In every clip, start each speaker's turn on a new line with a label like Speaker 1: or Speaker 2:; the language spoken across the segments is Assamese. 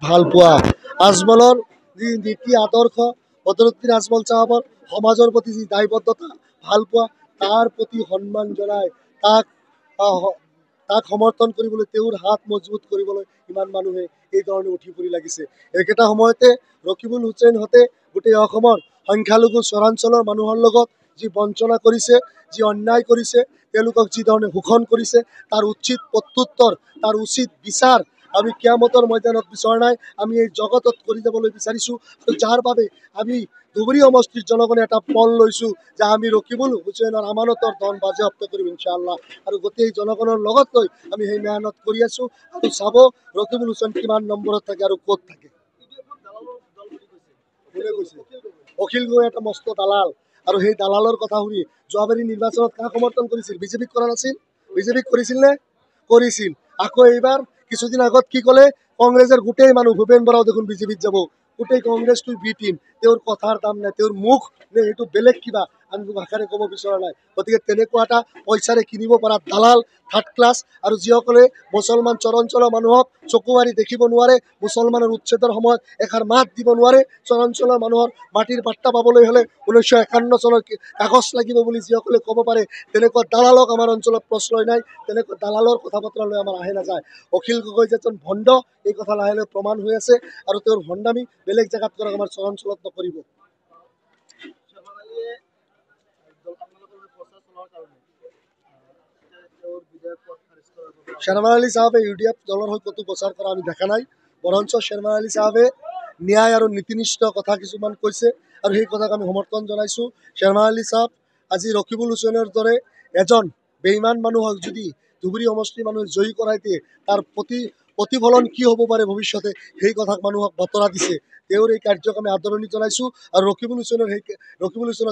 Speaker 1: ভাল পোৱা আজমলৰ যি নীতি আদৰ্শ বদৰুদ্দিন আজমল চাহাবৰ সমাজৰ প্ৰতি যি দায়বদ্ধতা ভাল পোৱা তাৰ প্ৰতি সন্মান জনাই তাক তাক সমৰ্থন কৰিবলৈ তেওঁৰ হাত মজবুত কৰিবলৈ ইমান মানুহে এই ধৰণে উঠি পৰি লাগিছে। একেটা সময়তে ৰকিবুল হুছেইনহঁতে গোটেই অসমৰ সংখ্যালঘু চৰাঞ্চলৰ মানুহৰ লগত যি বঞ্চনা কৰিছে, যি অন্যায় কৰিছে, তেওঁলোকক যি ধৰণে শোষণ কৰিছে তাৰ উচিত প্ৰত্যুত্তৰ, তাৰ উচিত বিচাৰ আমি কিয়ামতৰ ময়দানত বিচৰা নাই, আমি এই জগতত কৰি যাবলৈ বিচাৰিছোঁ। আৰু যাৰ বাবে আমি ধুবুৰী সমষ্টিৰ জনগণে এটা পণ লৈছোঁ যে আমি ৰকিবুল হুছেইনৰ আমানতৰ ধন বাজেয়াপ্ত কৰিম ইনশাআল্লাহ। আৰু গোটেই জনগণৰ লগত লৈ আমি সেই মেহনত কৰি আছোঁ। আৰু চাব ৰকিবুল হুছেইন কিমান নম্বৰত থাকে আৰু ক'ত থাকে। অখিল গগৈ এটা মস্ত দালাল, আৰু সেই দালালৰ কথা শুনি যোৱাবাৰী নিৰ্বাচনত কাক সমৰ্থন কৰিছিল? বিজেপিক কৰা নাছিল? বিজেপিক কৰিছিল নে? কৰিছিল। আকৌ এইবাৰ কিছুদিন আগত কি ক'লে? কংগ্ৰেছৰ গোটেই মানুহ ভূপেন বৰাও দেখোন বিজেপিত যাব, গোটেই কংগ্ৰেছটো বি টিম। তেওঁৰ কথাৰ দাম নাই, তেওঁৰ মুখ নে সেইটো বেলেগ কিবা আমি ভাষাৰে ক'ব বিচৰা নাই। গতিকে তেনেকুৱা এটা পইচাৰে কিনিব পৰা দালাল, থাৰ্ড ক্লাছ, আৰু যিসকলে মুছলমান চৰাঞ্চলৰ মানুহক চকু মাৰি দেখিব নোৱাৰে, মুছলমানৰ উচ্ছেদৰ সময়ত এষাৰ মাত দিব নোৱাৰে, চৰাঞ্চলৰ মানুহৰ মাটিৰ পাট্টা পাবলৈ হ'লে 1951 চনৰ কাগজ লাগিব বুলি যিসকলে ক'ব পাৰে, তেনেকুৱা দালালক আমাৰ অঞ্চলত প্ৰশ্ৰয় নাই। তেনেকুৱা দালালৰ কথা বতৰা লৈ আমাৰ আহে নাযায়। অখিল গগৈ যে এজন ভণ্ড এই কথা লাহে লাহে প্ৰমাণ হৈ আছে, আৰু তেওঁৰ ভণ্ডামি বেলেগ জেগাত কৰক, আমাৰ চৰাঞ্চলত নকৰিব। শ্বেৰমান আলী চাহাবে UDF দলৰ হৈ ক'তো প্ৰচাৰ কৰা আমি দেখা নাই, বৰঞ্চ শ্বেৰমান আলী চাহাবে ন্যায় আৰু নীতিনিষ্ঠ কথা কিছুমান কৈছে, আৰু সেই কথাক আমি সমৰ্থন জনাইছোঁ। শ্বেৰমান আলী চাহাব আজি ৰকিবুল হুছেইনৰ দৰে এজন বেইমান মানুহক যদি ধুবুৰী সমষ্টিৰ মানুহে জয়ী কৰাই দিয়ে, তাৰ প্ৰতিফলন কি হ'ব পাৰে ভৱিষ্যতে, সেই কথাক মানুহক বতৰা দিছে। তেওঁৰ এই কাৰ্যক আমি আদৰণি জনাইছোঁ, আৰু ৰকিবুল হুছেইনৰ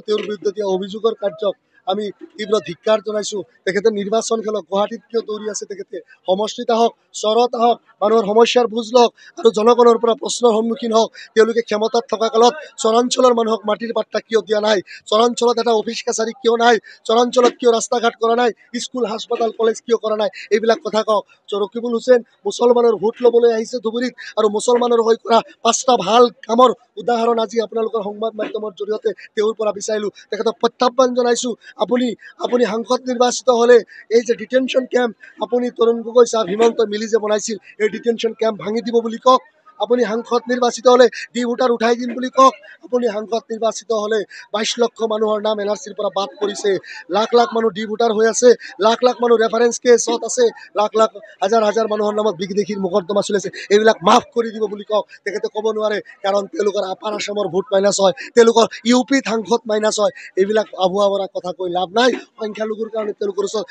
Speaker 1: তেওঁৰ বিৰুদ্ধে দিয়া অভিযোগৰ কাৰ্যক আমি তীব্ৰ ধিক্কাৰ জনাইছোঁ। তেখেতে নিৰ্বাচন খেলক, গুৱাহাটীত কিয় দৌৰি আছে তেখেতে, সমষ্টিত আহক, চৰত আহক, মানুহৰ সমস্যাৰ বুজ লওক, আৰু জনগণৰ পৰা প্ৰশ্নৰ সন্মুখীন হওক। তেওঁলোকে ক্ষমতাত থকা কালত চৰাঞ্চলৰ মানুহক মাটিৰ পাট্টা কিয় দিয়া নাই? চৰাঞ্চলত এটা অফিচ কাছাৰী কিয় নাই? চৰাঞ্চলত কিয় ৰাস্তা ঘাট কৰা নাই? স্কুল, হাস্পতাল, কলেজ কিয় কৰা নাই? এইবিলাক কথা কওক। ৰকিবুল হুছেইন মুছলমানৰ ভোট ল'বলৈ আহিছে ধুবুৰীত, আৰু মুছলমানৰ হৈ কৰা 5টা ভাল কামৰ উদাহৰণ আজি আপোনালোকৰ সংবাদ মাধ্যমৰ জৰিয়তে তেওঁৰ পৰা বিচাৰিলোঁ। তেখেতক প্ৰত্যাহ্বান জনাইছোঁ, আপুনি সাংসদ নিৰ্বাচিত হ'লে এই যে ডিটেনশ্যন কেম্প আপুনি তৰুণ গগৈ চাহাব হিমন্তই মিলি যে বনাইছিল, এই ডিটেনশ্যন কেম্প ভাঙি দিব বুলি কওক। আপুনি সাংসদ নিৰ্বাচিত হ'লে ডি ভোটাৰ উঠাই দিম বুলি কওক। আপুনি সাংসদ নিৰ্বাচিত হ'লে 22 লক্ষ মানুহৰ নাম NRCৰ পৰা বাদ পৰিছে, লাখ লাখ মানুহ ডি ভোটাৰ হৈ আছে, লাখ লাখ মানুহ ৰেফাৰেন্স কেছত আছে, লাখ লাখ হাজাৰ হাজাৰ মানুহৰ নামত বিদেশীৰ মোকদ্দমা চলি আছে, এইবিলাক মাফ কৰি দিব বুলি কওক। তেখেতে ক'ব নোৱাৰে, কাৰণ তেওঁলোকৰ আপাৰ আছামৰ ভোট মাইনাছ হয়, তেওঁলোকৰ UPত সাংসদ মাইনাছ হয়। এইবিলাক আভুৱা ভৰা কথা কৈ লাভ নাই। সংখ্যালঘুৰ কাৰণে তেওঁলোকৰ ওচৰত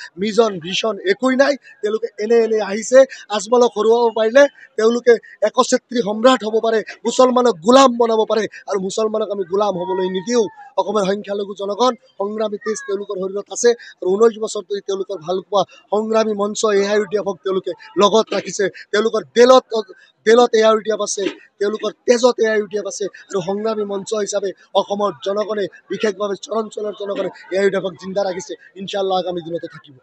Speaker 1: ভিছন একোৱেই নাই। তেওঁলোকে এনে আহিছে। আজমলক হৰুৱাব পাৰিলে তেওঁলোকে একচ্ছত্ৰী সম্ৰাট হ'ব পাৰে, মুছলমানক গোলাম বনাব পাৰে, আৰু মুছলমানক আমি গোলাম হ'বলৈ নিদিওঁ। অসমৰ সংখ্যালঘু জনগণ সংগ্ৰামী তেজ তেওঁলোকৰ শৰীৰত আছে, আৰু 19 বছৰ ধৰি তেওঁলোকৰ ভালপোৱা সংগ্ৰামী মঞ্চ AIUDFক তেওঁলোকে লগত ৰাখিছে। তেওঁলোকৰ দেলত AIUDF আছে, তেওঁলোকৰ তেজত AIUDF আছে, আৰু সংগ্ৰামী মঞ্চ হিচাপে অসমৰ জনগণে, বিশেষভাৱে চৰাঞ্চলৰ জনগণে AIUDFক জিন্দা ৰাখিছে। ইনশাআল্লাহ আগামী দিনতো থাকিব।